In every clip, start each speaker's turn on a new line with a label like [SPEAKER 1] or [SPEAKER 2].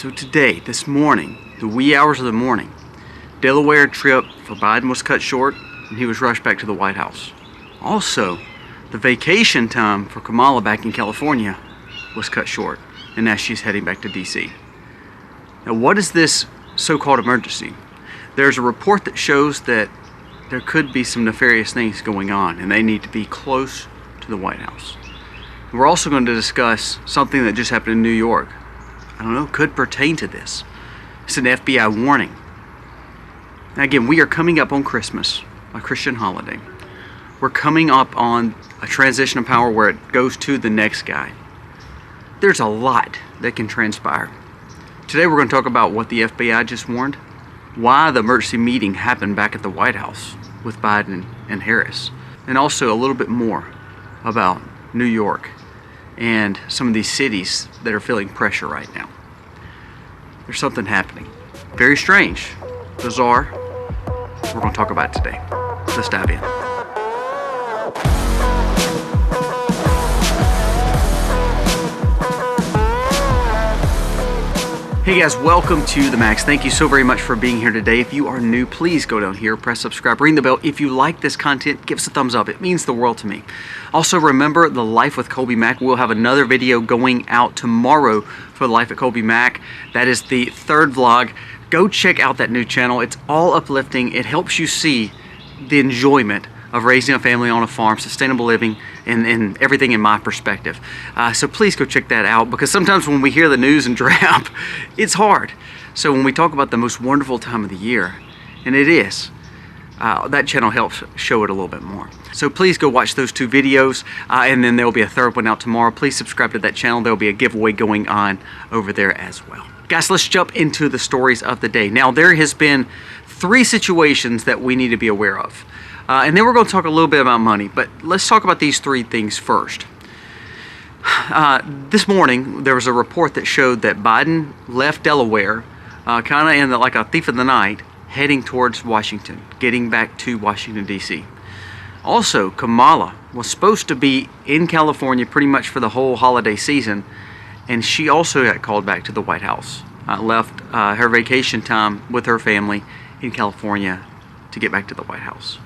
[SPEAKER 1] So today, this morning, the wee hours of the morning, Delaware trip for Biden was cut short and he was rushed back to the White House. Also, the vacation time for Kamala back in California was cut short, and now she's heading back to DC. Now, what is this so-called emergency? There's a report that shows that there could be some nefarious things going on and they need to be close to the White House. We're also going to discuss something that just happened in New York. I don't know, could pertain to this. It's an FBI warning. Now again, we are coming up on Christmas, a Christian holiday. We're coming up on a transition of power where it goes to the next guy. There's a lot that can transpire. Today we're going to talk about what the FBI just warned, why the emergency meeting happened back at the White House with Biden and Harris, and also a little bit more about New York and some of these cities that are feeling pressure right now. There's something happening. Very strange, bizarre. We're going to talk about it today. Let's dive in. Hey guys, welcome to The Max. Thank you so very much for being here today. If you are new, please go down here, press subscribe, ring the bell. If you like this content, give us a thumbs up. It means the world to me. Also remember the Life with Colby Mack. We'll have another video going out tomorrow for the Life at Colby Mack. That is the third vlog. Go check out that new channel. It's all uplifting. It helps you see the enjoyment of raising a family on a farm, sustainable living, and everything in my perspective. So please go check that out, because sometimes when we hear the news and drab, it's hard. So when we talk about the most wonderful time of the year, and it is, that channel helps show it a little bit more. So please go watch those two videos, and then there will be a third one out tomorrow. Please subscribe to that channel. There will be a giveaway going on over there as well. Guys, let's jump into the stories of the day. Now, there has been 3 situations that we need to be aware of. And then we're going to talk a little bit about money, but let's talk about these 3 things first. This morning, there was a report that showed that Biden left Delaware kind of in like a thief of the night, heading towards Washington, getting back to Washington, D.C. Also, Kamala was supposed to be in California pretty much for the whole holiday season, and she also got called back to the White House. Left her vacation time with her family in California to get back to the White House.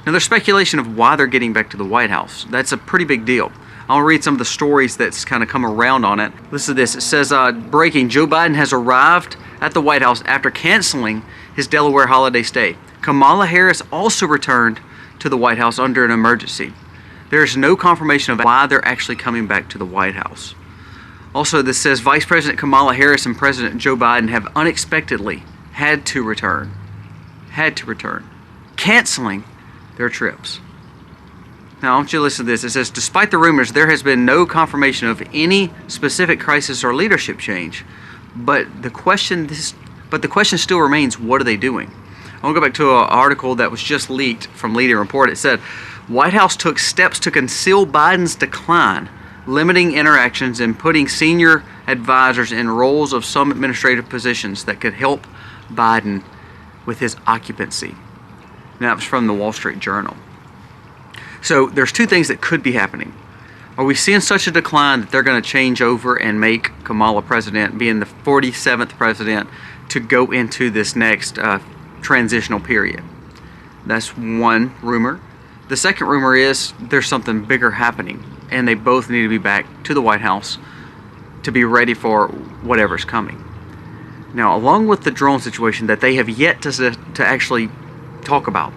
[SPEAKER 1] Now, there's speculation of why they're getting back to the White House. That's a pretty big deal. I'll read some of the stories that's kind of come around on it. Listen to this. It says, breaking, Joe Biden has arrived at the White House after canceling his Delaware holiday stay. Kamala Harris also returned to the White House under an emergency. There is no confirmation of why they're actually coming back to the White House. Also, this says, Vice President Kamala Harris and President Joe Biden have unexpectedly had to return, canceling their trips. Now, I want you to listen to this. It says, despite the rumors, there has been no confirmation of any specific crisis or leadership change. But the question still remains, what are they doing? I want to go back to an article that was just leaked from Leading Report. It said, White House took steps to conceal Biden's decline, limiting interactions and putting senior advisors in roles of some administrative positions that could help Biden with his occupancy. Now, that was from the Wall Street Journal. So there's 2 things that could be happening. Are we seeing such a decline that they're going to change over and make Kamala president, being the 47th president, to go into this next transitional period? That's one rumor. The second rumor is there's something bigger happening, and they both need to be back to the White House to be ready for whatever's coming. Now, along with the drone situation that they have yet to actually talk about,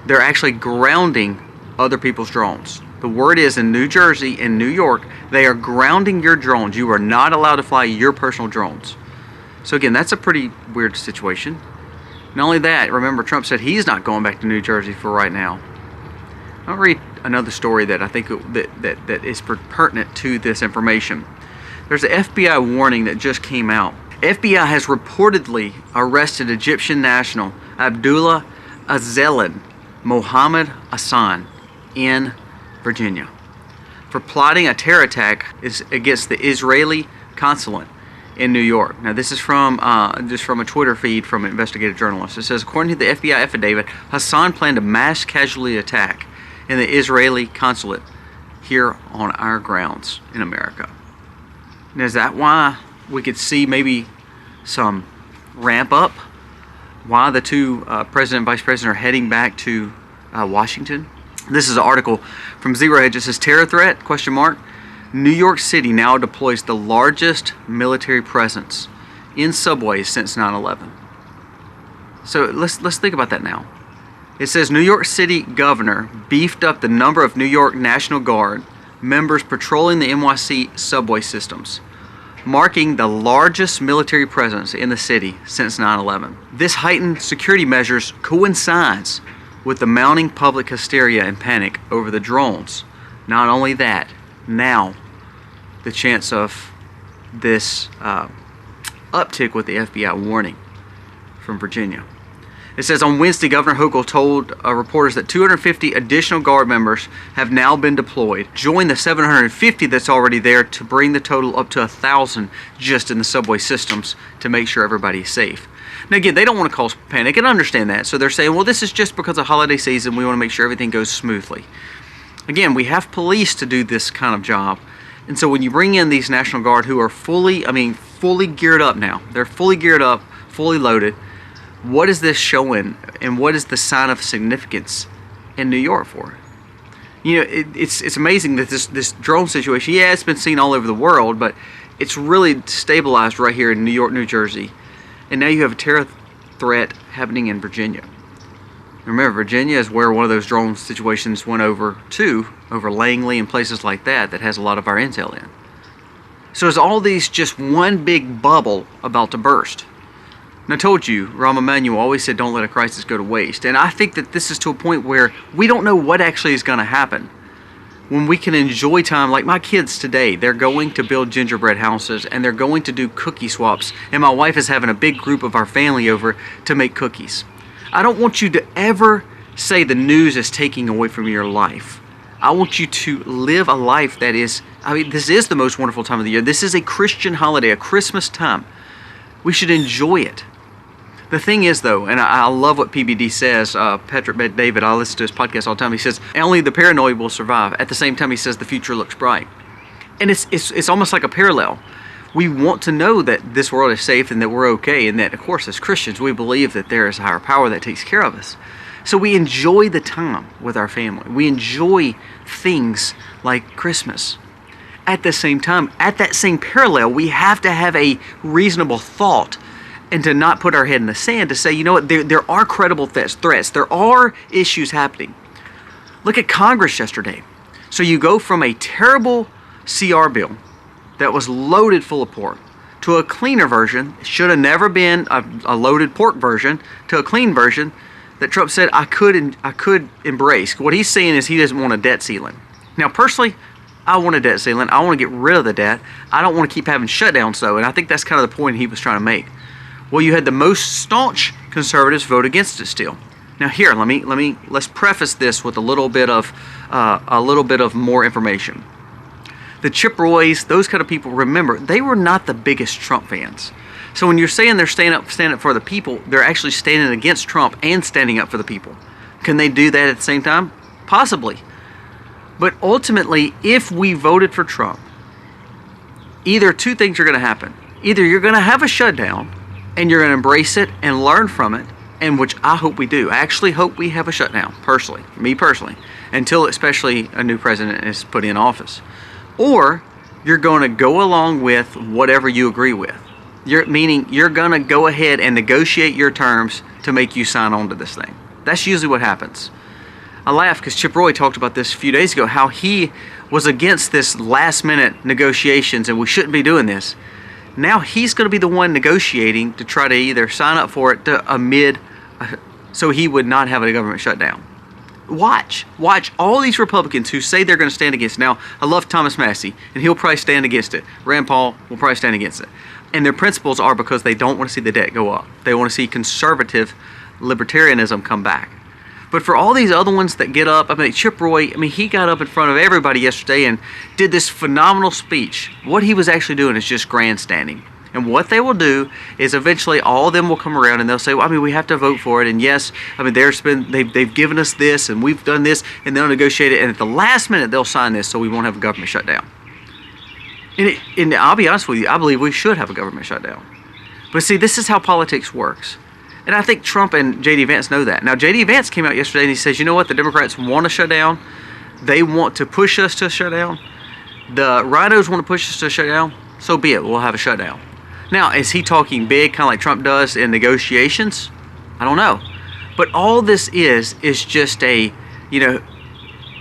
[SPEAKER 1] they're actually grounding other people's drones. The word is in New Jersey and New York, they are grounding your drones. You are not allowed to fly your personal drones. So again, that's a pretty weird situation. Not only that, remember Trump said he's not going back to New Jersey for right now. I'll read another story that I think that is pertinent to this information. There's an FBI warning that just came out. FBI has reportedly arrested Egyptian national Abdullah Azelin Mohammed Hassan in Virginia for plotting a terror attack against the Israeli consulate in New York. Now, this is from just from a Twitter feed from an investigative journalist. It says, according to the FBI affidavit, Hassan planned a mass casualty attack in the Israeli consulate here on our grounds in America. And is that why we could see maybe some ramp up why the two president and vice president are heading back to Washington. This is an article from Zero Hedge. It says, terror threat, question mark. New York City now deploys the largest military presence in subways since 9/11. So let's think about that now. It says New York City governor beefed up the number of New York National Guard members patrolling the NYC subway systems, marking the largest military presence in the city since 9/11. This heightened security measures coincides with the mounting public hysteria and panic over the drones. Not only that, now the chance of this uptick with the FBI warning from Virginia. It says on Wednesday, Governor Hochul told reporters that 250 additional Guard members have now been deployed, join the 750 that's already there to bring the total up to 1,000 just in the subway systems to make sure everybody's safe. Now again, they don't want to cause panic and understand that, so they're saying, well, this is just because of holiday season, we want to make sure everything goes smoothly. Again, we have police to do this kind of job, and so when you bring in these National Guard who are fully geared up now, they're fully geared up, fully loaded. What is this showing, and what is the sign of significance in New York for? You know, it's amazing that this drone situation, yeah, it's been seen all over the world, but it's really stabilized right here in New York, New Jersey. And now you have a terror threat happening in Virginia. Remember, Virginia is where one of those drone situations went over Langley and places like that has a lot of our intel in. So is all these just one big bubble about to burst? And I told you, Rahm Emanuel always said, don't let a crisis go to waste. And I think that this is to a point where we don't know what actually is going to happen. When we can enjoy time, like my kids today, they're going to build gingerbread houses and they're going to do cookie swaps. And my wife is having a big group of our family over to make cookies. I don't want you to ever say the news is taking away from your life. I want you to live a life that is, this is the most wonderful time of the year. This is a Christian holiday, a Christmas time. We should enjoy it. The thing is, though, and I love what PBD says, Patrick Bet-David, I listen to his podcast all the time. He says, only the paranoid will survive. At the same time, he says the future looks bright. And it's almost like a parallel. We want to know that this world is safe and that we're okay, and that, of course, as Christians, we believe that there is a higher power that takes care of us. So we enjoy the time with our family. We enjoy things like Christmas. At the same time, at that same parallel, we have to have a reasonable thought and to not put our head in the sand to say, you know what, there are credible threats. There are issues happening. Look at Congress yesterday. So you go from a terrible CR bill that was loaded full of pork to a cleaner version, should have never been a loaded pork version, to a clean version that Trump said I could embrace. What he's saying is he doesn't want a debt ceiling. Now, personally, I want a debt ceiling. I want to get rid of the debt. I don't want to keep having shutdowns, though, and I think that's kind of the point he was trying to make. Well, you had the most staunch conservatives vote against it still. Now here, let's preface this with a little bit of more information. The Chip Roys, those kind of people, remember, they were not the biggest Trump fans. So when you're saying they're standing up for the people, they're actually standing against Trump and standing up for the people. Can they do that at the same time? Possibly. But ultimately, if we voted for Trump, either two things are going to happen. Either you're going to have a shutdown, and you're going to embrace it and learn from it, and which I hope we do. I actually hope we have a shutdown, me personally, until especially a new president is put in office. Or you're going to go along with whatever you agree with. Meaning you're going to go ahead and negotiate your terms to make you sign on to this thing. That's usually what happens. I laugh because Chip Roy talked about this a few days ago, how he was against this last-minute negotiations and we shouldn't be doing this. Now he's going to be the one negotiating to try to either sign up for it so he would not have a government shutdown. Watch all these Republicans who say they're going to stand against it. Now, I love Thomas Massey, and he'll probably stand against it. Rand Paul will probably stand against it. And their principles are because they don't want to see the debt go up. They want to see conservative libertarianism come back. But for all these other ones that get up, Chip Roy, he got up in front of everybody yesterday and did this phenomenal speech. What he was actually doing is just grandstanding. And what they will do is eventually all of them will come around and they'll say, well, we have to vote for it. And yes, they've given us this and we've done this, and they'll negotiate it. And at the last minute, they'll sign this so we won't have a government shutdown. And I'll be honest with you, I believe we should have a government shutdown. But see, this is how politics works. And I think Trump and J.D. Vance know that. Now, J.D. Vance came out yesterday and he says, you know what, the Democrats want to shut down. They want to push us to shut down. The rhinos want to push us to shut down. So be it, we'll have a shutdown. Now, is he talking big, kind of like Trump does in negotiations? I don't know. But all this is just a,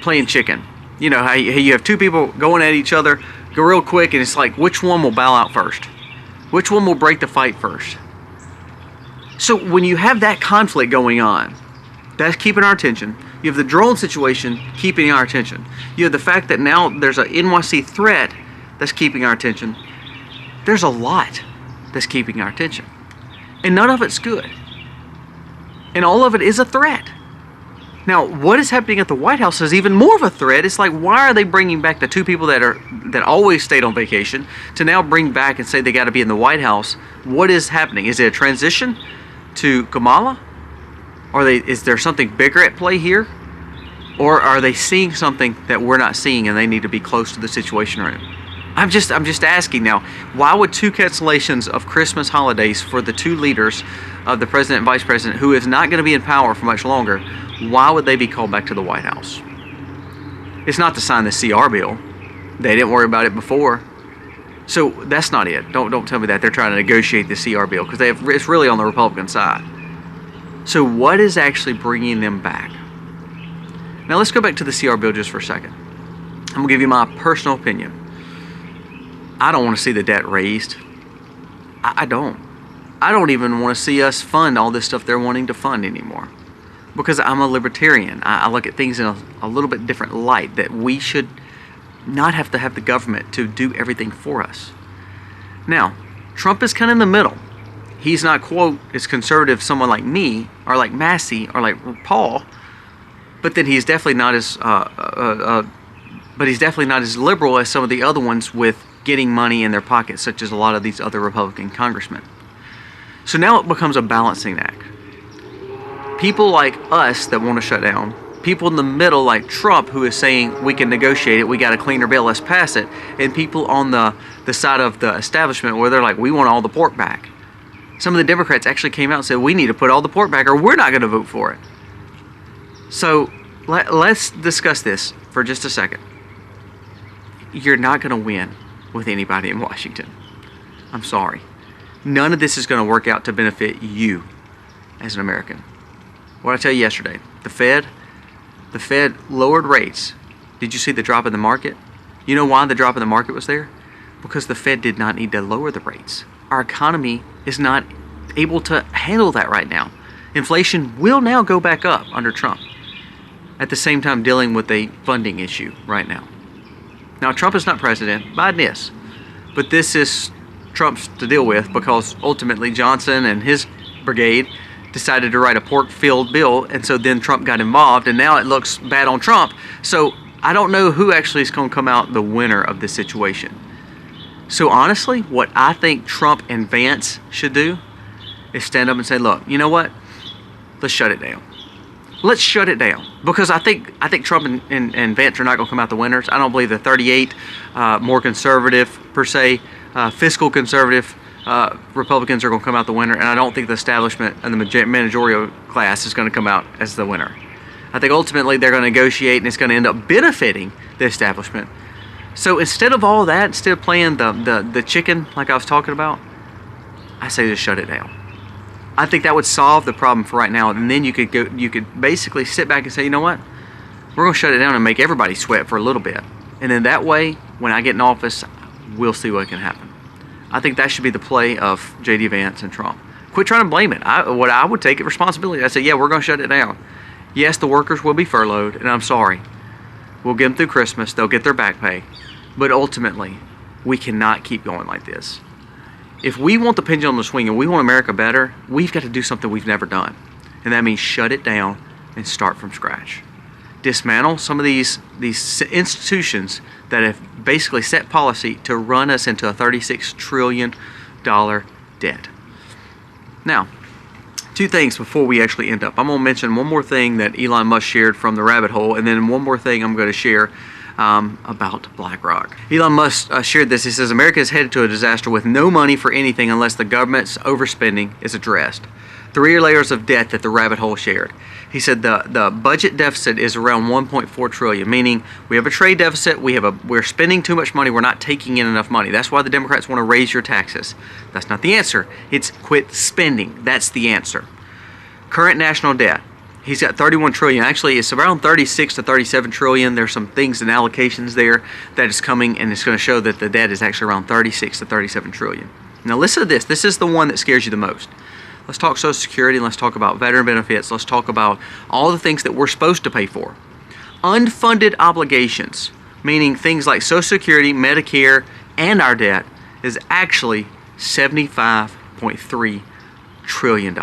[SPEAKER 1] playing chicken. You know, how you have two people going at each other, go real quick, and it's like, which one will bow out first? Which one will break the fight first? So when you have that conflict going on, that's keeping our attention. You have the drone situation keeping our attention. You have the fact that now there's an NYC threat that's keeping our attention. There's a lot that's keeping our attention. And none of it's good. And all of it is a threat. Now, what is happening at the White House is even more of a threat. It's like, why are they bringing back the two people that always stayed on vacation to now bring back and say they got to be in the White House? What is happening? Is it a transition to Kamala? Is there something bigger at play here? Or are they seeing something that we're not seeing and they need to be close to the Situation Room? I'm just asking now, why would two cancellations of Christmas holidays for the two leaders of the president and vice president, who is not going to be in power for much longer, why would they be called back to the White House? It's not to sign the CR bill. They didn't worry about it before. So that's not it. Don't tell me that they're trying to negotiate the CR bill, because it's really on the Republican side. So what is actually bringing them back? Now let's go back to the CR bill just for a second. I'm going to give you my personal opinion. I don't want to see the debt raised. I don't. I don't even want to see us fund all this stuff they're wanting to fund anymore. Because I'm a libertarian. I look at things in a little bit different light, that we should not have to have the government to do everything for us. Now, Trump is kind of in the middle. He's not, quote, as conservative as someone like me, or like Massey, or like Paul, but then he's definitely not as liberal as some of the other ones with getting money in their pockets, such as a lot of these other Republican congressmen. So now it becomes a balancing act. People like us that want to shut down, people in the middle like Trump, who is saying we can negotiate it, we got a cleaner bill, let's pass it, and people on the side of the establishment where they're like, we want all the pork back. Some of the Democrats actually came out and said, we need to put all the pork back or we're not going to vote for it. So let's discuss this for just a second. You're not going to win with anybody in Washington. I'm sorry. None of this is going to work out to benefit you as an American. What I tell you yesterday, the Fed lowered rates. Did you see the drop in the market? You know why the drop in the market was there? Because the Fed did not need to lower the rates. Our economy is not able to handle that right now. Inflation will now go back up under Trump, at the same time dealing with a funding issue right now. Now, Trump is not president, Biden is. But this is Trump's to deal with, because ultimately Johnson and his brigade decided to write a pork-filled bill, and so then Trump got involved, and now it looks bad on Trump. So I don't know who actually is going to come out the winner of this situation. So honestly, what I think Trump and Vance should do is stand up and say, look, you know what? Let's shut it down. Let's shut it down. Because I think Trump and Vance are not going to come out the winners. I don't believe the 38 more conservative, per se, fiscal conservative Republicans are going to come out the winner. And I don't think the establishment and the managerial class is going to come out as the winner. I think ultimately they're going to negotiate, and it's going to end up benefiting the establishment. So instead of all that, instead of playing the chicken like I was talking about, I say just shut it down. I think that would solve the problem for right now, and then you could basically sit back and say, you know what, we're going to shut it down and make everybody sweat for a little bit, and then that way, when I get in office, we'll see what can happen. I think that should be the play of J.D. Vance and Trump. Quit trying to blame it. I would take it responsibility. I say, yeah, we're going to shut it down. Yes, the workers will be furloughed, and I'm sorry. We'll get them through Christmas. They'll get their back pay, but ultimately, we cannot keep going like this. If we want the pendulum to swing and we want America better, we've got to do something we've never done. And that means shut it down and start from scratch. Dismantle some of these institutions that have basically set policy to run us into a $36 trillion debt. Now, two things before we actually end up. I'm going to mention one more thing that Elon Musk shared from the rabbit hole, and then one more thing I'm going to share about BlackRock. Elon Musk shared this. He says, America is headed to a disaster with no money for anything unless the government's overspending is addressed. 3 layers of debt that the rabbit hole shared. He said the budget deficit is around 1.4 trillion, meaning we have a trade deficit, we're spending too much money, we're not taking in enough money. That's why the Democrats want to raise your taxes. That's not the answer. It's quit spending. That's the answer. Current national debt. He's got 31 trillion. Actually, it's around 36 to 37 trillion. There's some things and allocations there that is coming, and it's going to show that the debt is actually around 36 to 37 trillion. Now listen to this. This is the one that scares you the most. Let's talk Social Security, and let's talk about veteran benefits. Let's talk about all the things that we're supposed to pay for. Unfunded obligations, meaning things like Social Security, Medicare, and our debt, is actually $75.3 trillion.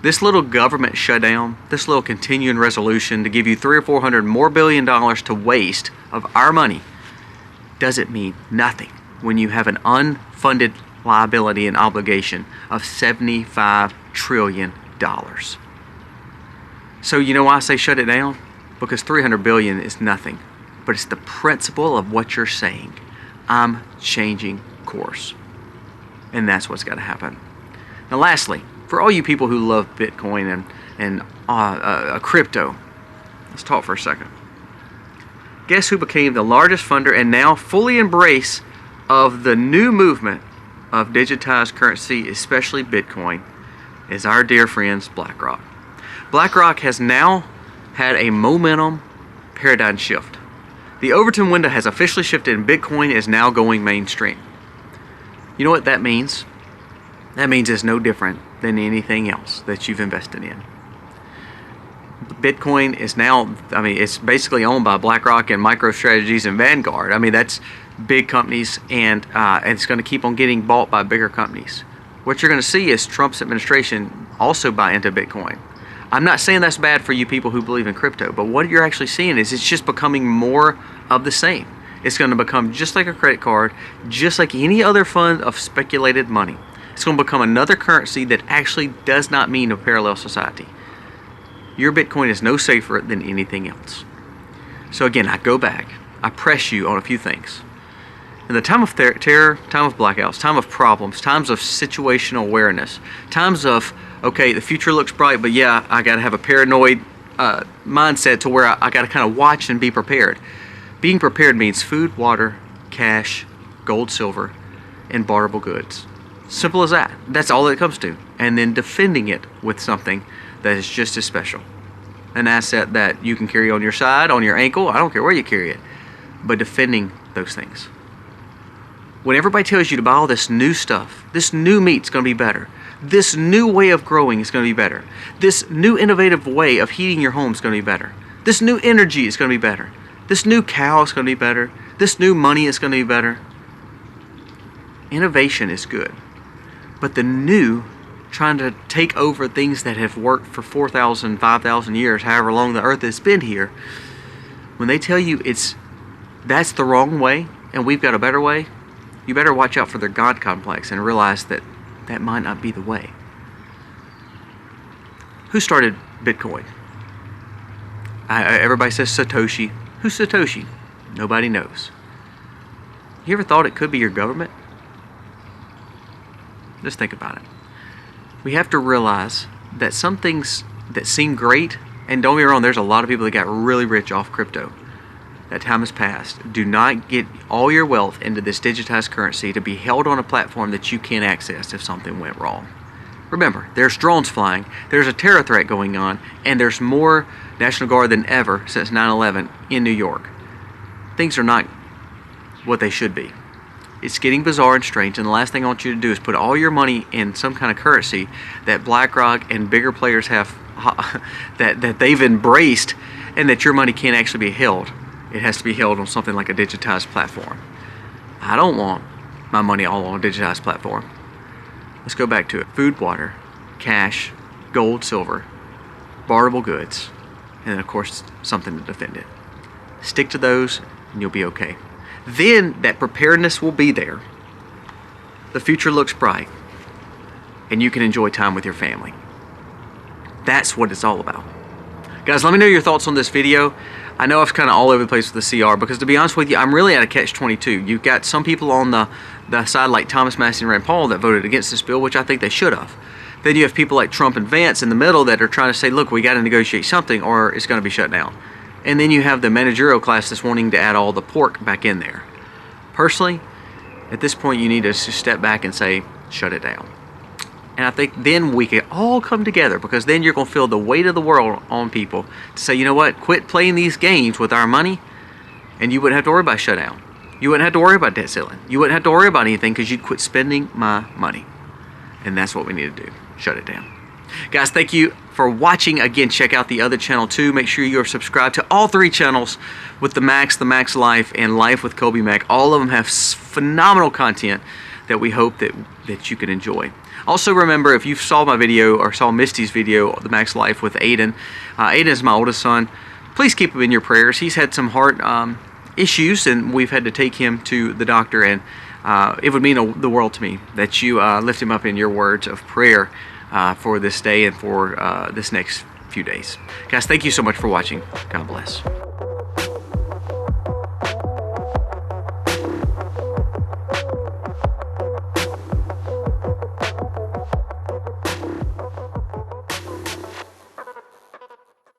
[SPEAKER 1] This little government shutdown, this little continuing resolution to give you $300 billion or more to waste of our money, doesn't mean nothing when you have an unfunded liability and obligation of $75 trillion. So you know why I say shut it down? Because $300 billion is nothing, but it's the principle of what you're saying. I'm changing course, and that's what's got to happen. Now lastly, for all you people who love Bitcoin and crypto, let's talk for a second. Guess who became the largest funder and now fully embrace of the new movement of digitized currency, especially Bitcoin, is our dear friends BlackRock. BlackRock has now had a momentum paradigm shift. The Overton window has officially shifted and Bitcoin is now going mainstream. You know what that means? That means it's no different than anything else that you've invested in. Bitcoin is now, it's basically owned by BlackRock and MicroStrategies and Vanguard. That's big companies, and it's going to keep on getting bought by bigger companies. What you're going to see is Trump's administration also buy into Bitcoin. I'm not saying that's bad for you people who believe in crypto, but what you're actually seeing is it's just becoming more of the same. It's going to become just like a credit card, just like any other fund of speculated money. It's going to become another currency that actually does not mean a parallel society. Your Bitcoin is no safer than anything else. So again, I go back. I press you on a few things. In the time of terror, time of blackouts, time of problems, times of situational awareness, times of, okay, the future looks bright, but yeah, I got to have a paranoid mindset to where I got to kind of watch and be prepared. Being prepared means food, water, cash, gold, silver, and barterable goods. Simple as that. That's all it comes to. And then defending it with something that is just as special. An asset that you can carry on your side, on your ankle, I don't care where you carry it, but defending those things. When everybody tells you to buy all this new stuff, this new meat's going to be better, this new way of growing is going to be better, this new innovative way of heating your home is going to be better, this new energy is going to be better, this new cow is going to be better, this new money is going to be better. Innovation is good, but the new, trying to take over things that have worked for 4,000, 5,000 years, however long the earth has been here, when they tell you that's the wrong way and we've got a better way, you better watch out for their God complex and realize that that might not be the way. Who started Bitcoin? Everybody says Satoshi. Who's Satoshi? Nobody knows. You ever thought it could be your government? Just think about it. We have to realize that some things that seem great, and don't get me wrong, there's a lot of people that got really rich off crypto. That time has passed. Do not get all your wealth into this digitized currency to be held on a platform that you can't access if something went wrong. Remember, there's drones flying, there's a terror threat going on, and there's more National Guard than ever since 9/11 in New York. Things are not what they should be. It's getting bizarre and strange, and the last thing I want you to do is put all your money in some kind of currency that BlackRock and bigger players have, that they've embraced, and that your money can't actually be held. It has to be held on something like a digitized platform. I don't want my money all on a digitized platform. Let's go back to it. Food, water, cash, gold, silver, barterable goods, and then of course something to defend it. Stick to those and you'll be okay. Then that preparedness will be there. The future looks bright and you can enjoy time with your family. That's what it's all about. Guys, let me know your thoughts on this video. I know it's kind of all over the place with the CR, because to be honest with you, I'm really at a catch-22. You've got some people on the side like Thomas Massie and Rand Paul that voted against this bill, which I think they should have. Then you have people like Trump and Vance in the middle that are trying to say, look, we got to negotiate something or it's going to be shut down. And then you have the managerial class that's wanting to add all the pork back in there. Personally, at this point, you need to just step back and say, shut it down. And I think then we can all come together, because then you're going to feel the weight of the world on people to say, you know what, quit playing these games with our money, and you wouldn't have to worry about shutdown. You wouldn't have to worry about debt ceiling. You wouldn't have to worry about anything, because you'd quit spending my money. And that's what we need to do. Shut it down. Guys, thank you for watching. Again, check out the other channel too. Make sure you are subscribed to all 3 channels with the Max Life, and Life with Kobe Mack. All of them have phenomenal content that we hope that you can enjoy. Also remember, if you saw my video or saw Misty's video, The Max Life with Aiden, Aiden is my oldest son. Please keep him in your prayers. He's had some heart issues, and we've had to take him to the doctor, and it would mean the world to me that you lift him up in your words of prayer for this day and for this next few days. Guys, thank you so much for watching. God bless.